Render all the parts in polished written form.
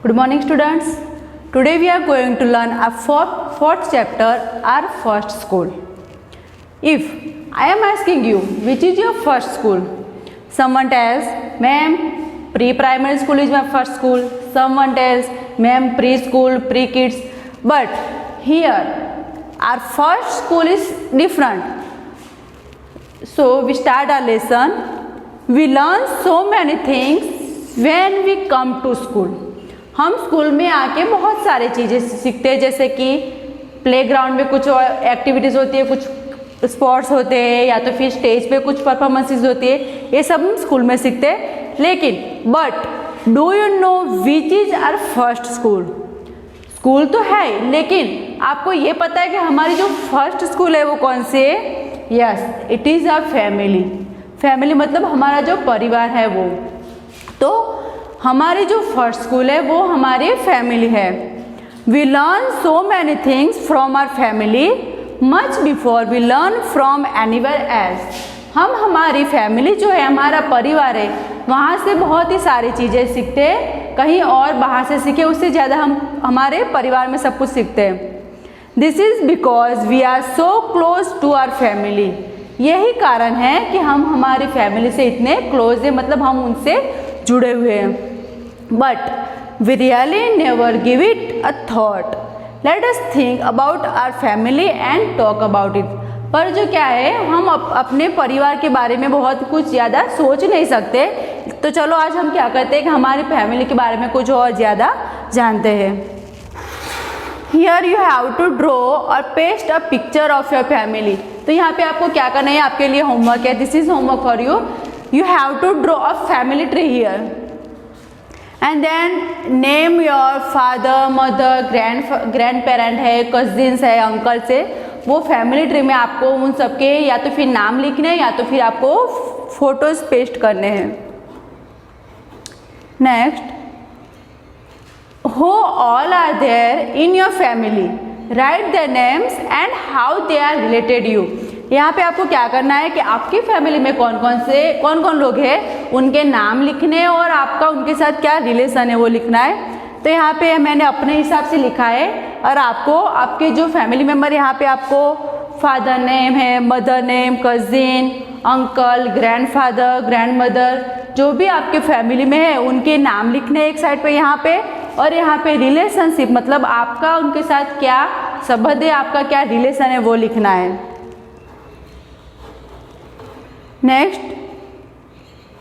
Good morning, students. Today we are going to learn a fourth chapter, our first school. If I am asking you, which is your first school? Someone tells, ma'am, pre-primary school is my first school. Someone tells, ma'am, preschool, pre-kids. But here, our first school is different. So we start our lesson. We learn so many things when we come to school. हम school में आके बहुत सारे चीज़ें सीखते हैं, जैसे कि प्लेग्राउंड में कुछ एक्टिविटीज़ होती है, कुछ स्पोर्ट्स होते हैं, या तो फिर स्टेज पे कुछ परफॉर्मेंसेस होती है, ये सब हम स्कूल में सीखते हैं. लेकिन but do you know which is our first school? School तो है, लेकिन आपको ये पता है कि हमारी जो फर्स्ट स्कूल है वो कौन सी है? Yes, it is our family. Family मतलब हमारा जो परिवार है वो. तो हमारी जो फर्स्ट स्कूल है वो हमारी फैमिली है. We learn so many things from our family much before we learn from anywhere else. हम हमारी फैमिली जो है, हमारा परिवार है, वहाँ से बहुत ही सारी चीज़ें सीखते हैं. कहीं और बाहर से सीखे उससे ज़्यादा हम हमारे परिवार में सब कुछ सीखते हैं. This is because we are so close to our family. यही कारण है कि हम हमारी फैमिली से इतने क्लोज हैं, मतलब हम उनसे जुड़े हुए हैं. But we really never give it a thought. Let us think about our family and talk about it. पर जो क्या है, हम अपने परिवार के बारे में बहुत कुछ ज़्यादा सोच नहीं सकते. तो चलो आज हम क्या करते हैं कि हमारी फैमिली के बारे में कुछ और ज़्यादा जानते हैं. Here you have to draw और paste a picture of your family. तो यहाँ पे आपको क्या करना है, आपके लिए होमवर्क है. This is homework for you. You have to draw a family tree here and then name your father, mother, grand parent है, कजिन्स है, अंकल्स है. वो फैमिली ट्री में आपको उन सबके या तो फिर नाम लिखने हैं या तो फिर आपको फोटोज पेस्ट करने हैं. Next, who all are there in your family? Write their names and how they are related you. यहाँ पे आपको क्या करना है कि आपकी फैमिली में कौन कौन लोग हैं, उनके नाम लिखने और आपका उनके साथ क्या रिलेशन है वो लिखना है. तो यहाँ पे मैंने अपने हिसाब से लिखा है और आपको आपके जो फैमिली मेम्बर, यहाँ पे आपको फादर नेम है, mother name, cousin, uncle, grandfather, grandmother, जो भी आपके फैमिली में है उनके नाम लिखने एक साइड पे यहाँ पे. और यहाँ पे रिलेशनशिप मतलब आपका उनके साथ क्या संबंध है, आपका क्या रिलेशन है वो लिखना है. Next,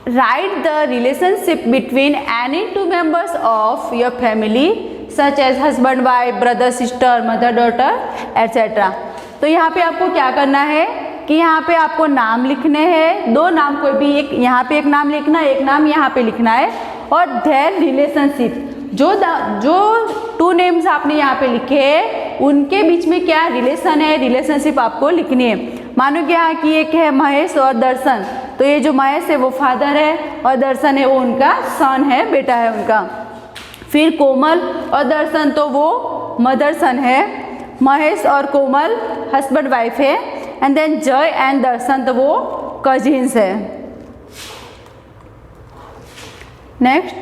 write the relationship between any two members of your family such as husband wife, brother sister, mother daughter etcetera. तो यहाँ पे आपको क्या करना है कि यहाँ पे आपको नाम लिखने हैं, दो नाम, कोई भी एक, यहाँ पे एक नाम लिखना है, एक नाम यहाँ पे लिखना है. और देयर रिलेशनशिप, जो टू नेम्स आपने यहाँ पे लिखे हैं उनके बीच में क्या रिलेशन है, रिलेशनशिप आपको लिखनी है. मानो कि यहाँ की एक है महेश और दर्शन. तो ये जो महेश है वो फादर है और दर्शन है वो उनका सन है, बेटा है उनका. फिर कोमल और दर्शन तो वो मदर सन है. महेश और कोमल हस्बैंड वाइफ है. एंड देन जय एंड दर्शन तो वो कजिन्स है. Next,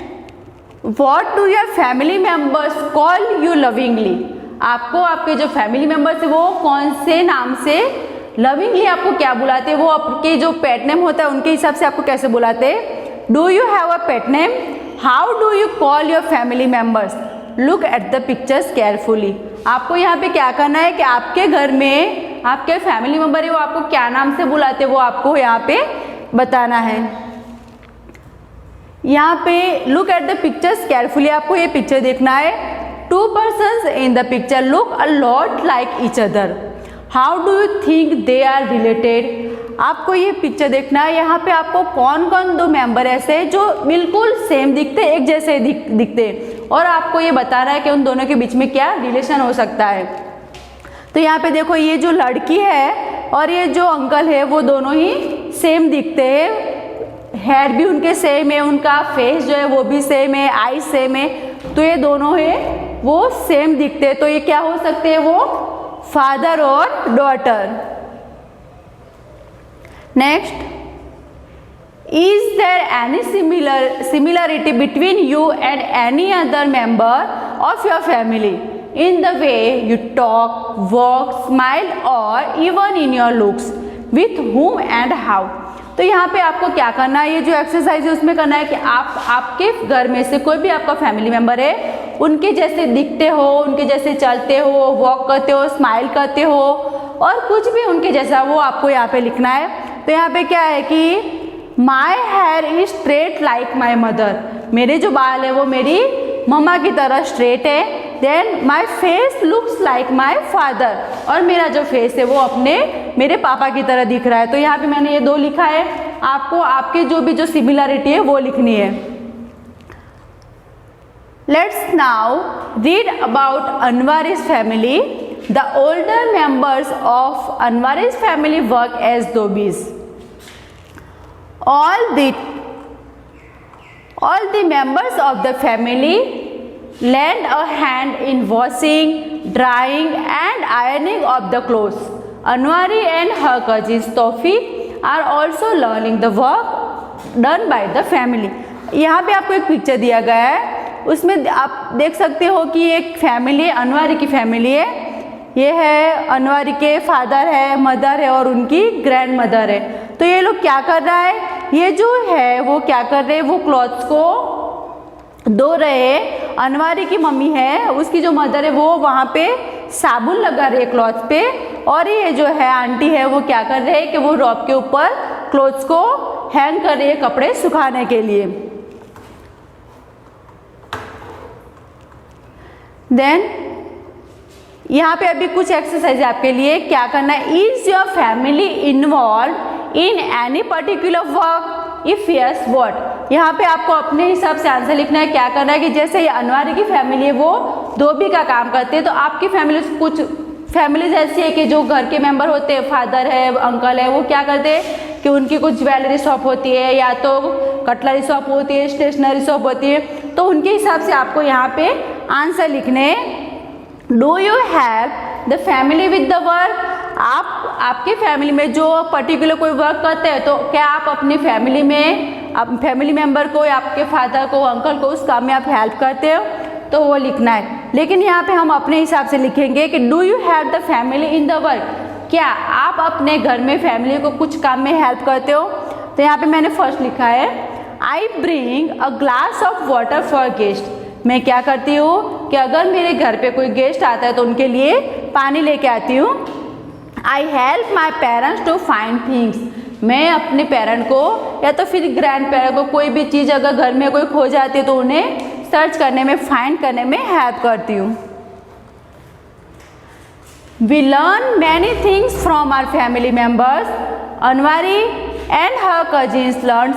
what do your family members call you lovingly? आपको आपके जो फैमिली मेम्बर्स है वो कौन से नाम से लविंगली आपको क्या बुलाते हैं, वो आपके जो पेट नेम होता है उनके हिसाब से आपको कैसे बुलाते हैं. Do you have a pet name? How do you call your family members? Look at the pictures carefully. आपको यहाँ पे क्या करना है कि आपके घर में आपके फैमिली मेम्बर है वो आपको क्या नाम से बुलाते हैं वो आपको यहाँ पे बताना है. यहाँ पे look at the pictures carefully, आपको ये पिक्चर देखना है. Two persons in the picture look a lot like each other. How do you think they are related? आपको ये पिक्चर देखना है. यहाँ पे आपको कौन कौन दो मेंबर ऐसे हैं जो बिल्कुल सेम दिखते, एक जैसे दिखते, और आपको ये बताना है कि उन दोनों के बीच में क्या रिलेशन हो सकता है. तो यहाँ पे देखो, ये जो लड़की है और ये जो अंकल है वो दोनों ही सेम दिखते हैं. हेयर भी उनके सेम है, उनका फेस जो है वो भी सेम है, आईज सेम है. तो ये दोनों है वो सेम दिखते हैं. तो ये क्या हो सकते हैं, वो फादर और daughter. Next, Is there any similarity between you and any other member of your family in the way you talk, walk, smile or even in your looks? With whom and how? तो यहाँ पे आपको क्या करना है, ये जो exercise है उसमें करना है कि आप आपके घर में से कोई भी आपका फैमिली मेम्बर है, उनके जैसे दिखते हो, उनके जैसे चलते हो, वॉक करते हो, स्माइल करते हो और कुछ भी उनके जैसा वो आपको यहाँ पे लिखना है। तो यहाँ पे क्या है कि my here is straight like my mother, मेरे जो बाल है वो मेरी मम्मा की तरह स्ट्रेट है। Then my face looks like my father, और मेरा जो फेस है वो अपने मेरे पापा की तरह दिख रहा है। तो यहाँ पे मैंने ये 2 लिखा है, आपको आपके जो सिमिलरिटी है वो लिखनी है। Let's now read about Anwari's family. The older members of Anwari's family work as dhobis. All the members of the family lend a hand in washing, drying and ironing of the clothes. Anwari and her cousins Tawfiq are also learning the work done by the family. यहाँ पे आपको एक picture दिया गया है, उसमें आप देख सकते हो कि एक फैमिली है, अनवारी की फैमिली है। ये है अनवारी के फादर है, मदर है और उनकी ग्रैंड मदर है। तो ये लोग क्या कर रहा है, ये जो है वो क्या कर रहे हैं, वो क्लॉथ्स को धो रहे हैं। अनवारी की मम्मी है, उसकी जो मदर है वो वहाँ पे साबुन लगा रही है क्लॉथ्स पे, और ये जो है आंटी है वो क्या कर रहे हैं कि वो रॉप के ऊपर क्लॉथ्स को हैंग कर रही है कपड़े सुखाने के लिए। देन यहाँ पे अभी कुछ एक्सरसाइज आपके लिए, क्या करना है, is your family involve in any particular work, if yes what. यहाँ पे आपको अपने हिसाब से आंसर लिखना है। क्या करना है कि जैसे ये अनवारी की फैमिली है वो धोबी का काम करते हैं, तो आपकी फैमिली, कुछ फैमिलीज ऐसी है कि जो घर के मेंबर होते हैं, फादर है, अंकल है, वो क्या करते हैं कि उनकी कुछ ज्वेलरी शॉप होती है या तो कटलरी शॉप होती है, स्टेशनरी शॉप होती है, तो उनके हिसाब से आपको यहाँ पे आंसर लिखने। Do you have the family with the work, आपके फैमिली में जो पर्टिकुलर कोई वर्क करते हैं, तो क्या आप अपनी फैमिली में फैमिली मेंबर को या आपके फादर को, अंकल को उस काम में आप हेल्प करते हो, तो वो लिखना है। लेकिन यहाँ पे हम अपने हिसाब से लिखेंगे कि do you have the family in the work, क्या आप अपने घर में फैमिली को कुछ काम में हेल्प करते हो। तो यहाँ पे मैंने फर्स्ट लिखा है, I bring a glass of water for guest, मैं क्या करती हूँ कि अगर मेरे घर पे कोई गेस्ट आता है तो उनके लिए पानी लेके आती हूँ। I help my parents to find things, मैं अपने पेरेंट को या तो फिर ग्रैंड पेरेंट को कोई भी चीज़ अगर घर में कोई खो जाती है तो उन्हें सर्च करने में, फाइंड करने में हेल्प करती हूँ। We learn many things from our family members. Anwari and her cousins learn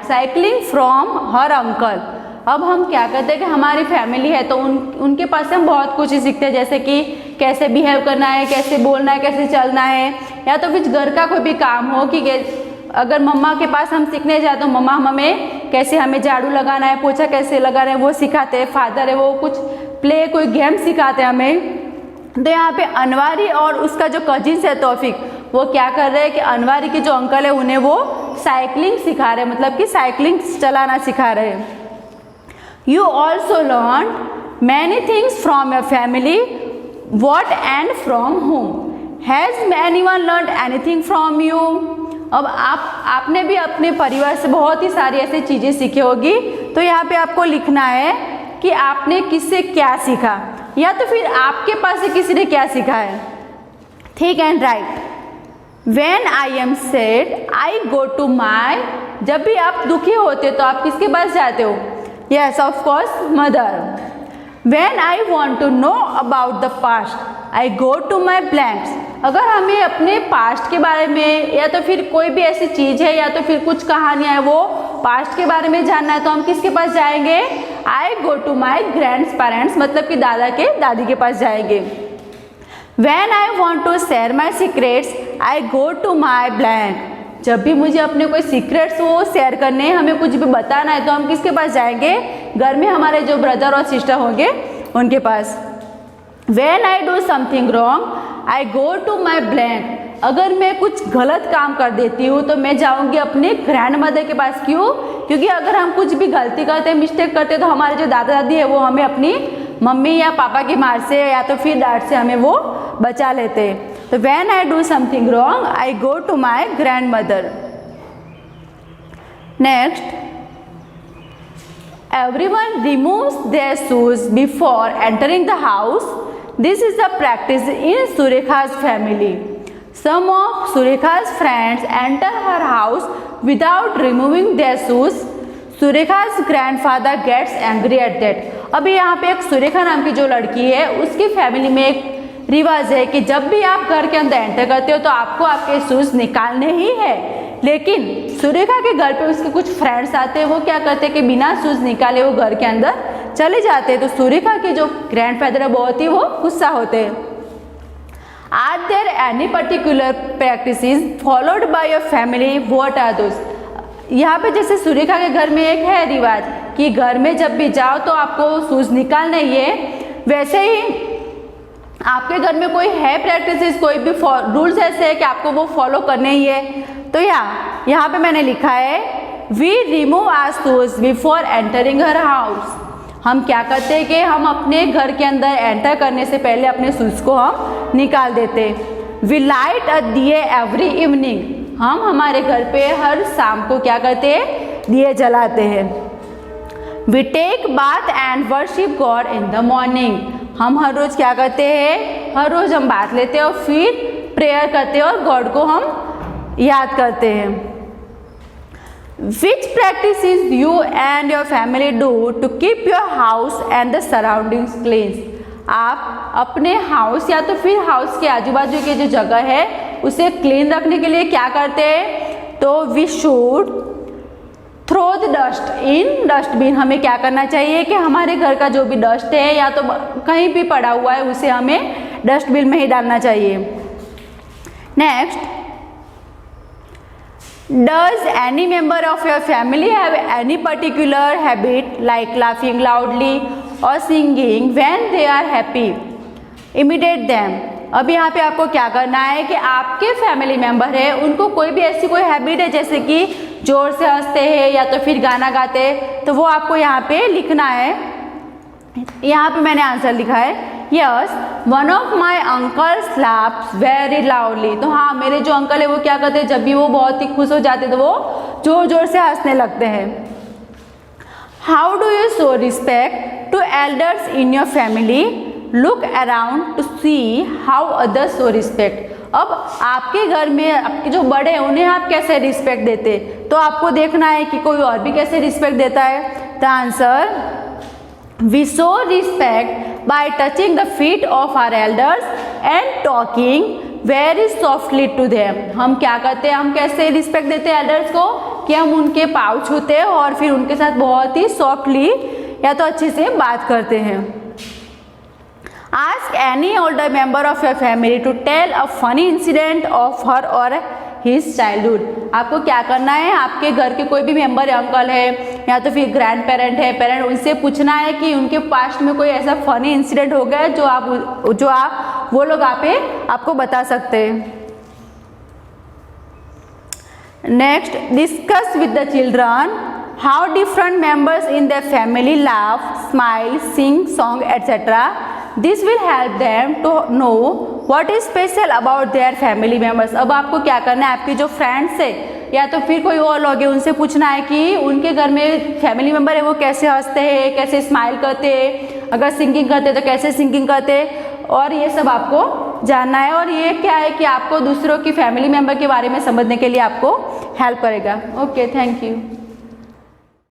cycling from her uncle. अब हम क्या करते हैं कि हमारी फैमिली है तो उनके पास से हम बहुत कुछ ही सीखते हैं, जैसे कि कैसे बिहेव करना है, कैसे बोलना है, कैसे चलना है, या तो फिर घर का कोई भी काम हो कि अगर मम्मा के पास हम सीखने जाए तो मम्मा हमें कैसे हमें झाड़ू लगाना है, पोछा कैसे लगाना है वो सिखाते हैं। फादर है वो कुछ प्ले, कोई गेम सिखाते हैं हमें। तो यहाँ पे अनवारी और उसका जो कजिन्स है तौफीक, वो क्या कर रहे हैं कि अनवारी के जो अंकल है उन्हें वो साइकिलिंग सिखा रहे हैं, मतलब कि साइकिलिंग चलाना सिखा रहे हैं। You also learned many things from your family. What and from whom? Has anyone learned anything from you? अब आपने भी अपने परिवार से बहुत ही सारी ऐसी चीज़ें सीखी होगी, तो यहाँ पे आपको लिखना है कि आपने किससे क्या सीखा, या तो फिर आपके पास से किसी ने क्या सीखा है। ठीक and right. When I am sad, I go to my, जब भी आप दुखी होते तो आप किसके पास जाते हो? Yes, of course, mother. When I want to know about the past, I go to my blanks. अगर हमें अपने पास्ट के बारे में या तो फिर कोई भी ऐसी चीज़ है या तो फिर कुछ कहानियाँ है वो पास्ट के बारे में जानना है तो हम किसके पास जाएंगे? I go to my grandparents, मतलब कि दादा के दादी के पास जाएंगे। When I want to share my secrets, I go to my blank. जब भी मुझे अपने कोई सीक्रेट्स वो शेयर करने हैं, हमें कुछ भी बताना है तो हम किसके पास जाएंगे? घर में हमारे जो ब्रदर और सिस्टर होंगे उनके पास। When I do something wrong, I go to my blank. अगर मैं कुछ गलत काम कर देती हूँ तो मैं जाऊँगी अपने ग्रैंड मदर के पास। क्यों? क्योंकि अगर हम कुछ भी गलती करते हैं, मिस्टेक करते हैं, तो हमारे जो दादा दादी है वो हमें अपनी मम्मी या पापा की मार से या तो फिर डांट से हमें वो बचा लेते हैं। तो when I do something wrong I go to my grand mother. Next, everyone removes their shoes before entering the house. This is a practice in Surekha's family. Some of Surekha's friends enter her house without removing their shoes. Surekha's grandfather gets angry at that. अभी यहाँ पे एक सुरेखा नाम की जो लड़की है उसकी फैमिली में एक रिवाज है कि जब भी आप घर के अंदर एंटर करते हो तो आपको आपके शूज निकालने ही है। लेकिन सुरेखा के घर पे उसके कुछ फ्रेंड्स आते हैं, वो क्या करते हैं कि बिना शूज निकाले वो घर के अंदर चले जाते हैं। तो सुरेखा के जो ग्रैंडफादर है बहुत ही वो गुस्सा होते हैं। Are there any particular practices followed by your family? What are those? यहाँ पे जैसे सुरेखा के घर में एक है रिवाज कि घर में जब भी जाओ तो आपको शूज निकालना ही है, वैसे ही आपके घर में कोई है प्रैक्टिसेस, कोई भी रूल्स ऐसे है कि आपको वो फॉलो करने ही है? तो यहाँ पे मैंने लिखा है we remove our shoes before entering her house. हम क्या करते हैं कि हम अपने घर के अंदर एंटर करने से पहले अपने शूज को हम निकाल देते। वी लाइट अ दिए एवरी इवनिंग। हम हमारे घर पे हर शाम को क्या करते हैं? दिए जलाते हैं। We take bath and worship God in the morning. हम हर रोज क्या करते हैं? हर रोज हम बाथ लेते हैं और फिर प्रेयर करते हैं और गॉड को हम याद करते हैं। Which practices you and your family do to keep your house and the surroundings clean? आप अपने हाउस या तो फिर हाउस के आजू बाजू की जो जगह है उसे क्लीन रखने के लिए क्या करते हैं? तो we should throw the dust in dustbin. हमें क्या करना चाहिए कि हमारे घर का जो भी डस्ट है या तो कहीं भी पड़ा हुआ है उसे हमें डस्टबिन में ही डालना चाहिए। Next, does any member of your family have any particular habit like laughing loudly और singing when they are happy? Imitate them. अब यहाँ पे आपको क्या करना है कि आपके फैमिली मेंबर है उनको कोई भी ऐसी कोई हैबिट है जैसे कि जोर से हंसते हैं या तो फिर गाना गाते हैं, तो वो आपको यहाँ पे लिखना है। यहाँ पे मैंने आंसर लिखा है yes one of my uncles laughs very loudly. तो हाँ, मेरे जो अंकल है वो क्या करते हैं, जब भी वो बहुत ही खुश हो जाते तो वो जोर जोर से हंसने लगते हैं। How do you show respect to elders in your family? Look around to see how others show respect. अब आपके घर में आपके जो बड़े हैं उन्हें आप कैसे रिस्पेक्ट देते, तो आपको देखना है कि कोई और भी कैसे रिस्पेक्ट देता है। The answer we show respect by touching the feet of our elders and talking very softly to them. हम क्या करते हैं, हम कैसे रिस्पेक्ट देते हैं एल्डर्स को कि हम उनके पाँव छूते हैं और फिर उनके साथ बहुत ही सॉफ्टली या तो अच्छे से बात करते हैं। Ask any older member of your family to tell a funny incident of her or his childhood। आपको क्या करना है, आपके घर के कोई भी मेंबर है, अंकल है या तो फिर ग्रैंड पेरेंट है, पेरेंट, उनसे पूछना है कि उनके पास्ट में कोई ऐसा फनी इंसिडेंट हो गया है जो आप वो लोग आपको बता सकते हैं। Next, discuss with the children how different members in the family laugh, smile, sing song etcetera. This will help them to know what is special about their family members. अब आपको क्या करना है, आपके जो फ्रेंड्स है या तो फिर कोई और लोग हैं उनसे पूछना है कि उनके घर में फैमिली मेम्बर है वो कैसे हंसते हैं, कैसे स्माइल करते हैं, अगर सिंगिंग करते हैं तो कैसे सिंगिंग करते हैं, और ये सब आपको जानना है। और ये क्या है कि आपको दूसरों की फैमिली मेम्बर के बारे में समझने के लिए आपको हेल्प करेगा। Okay, thank you.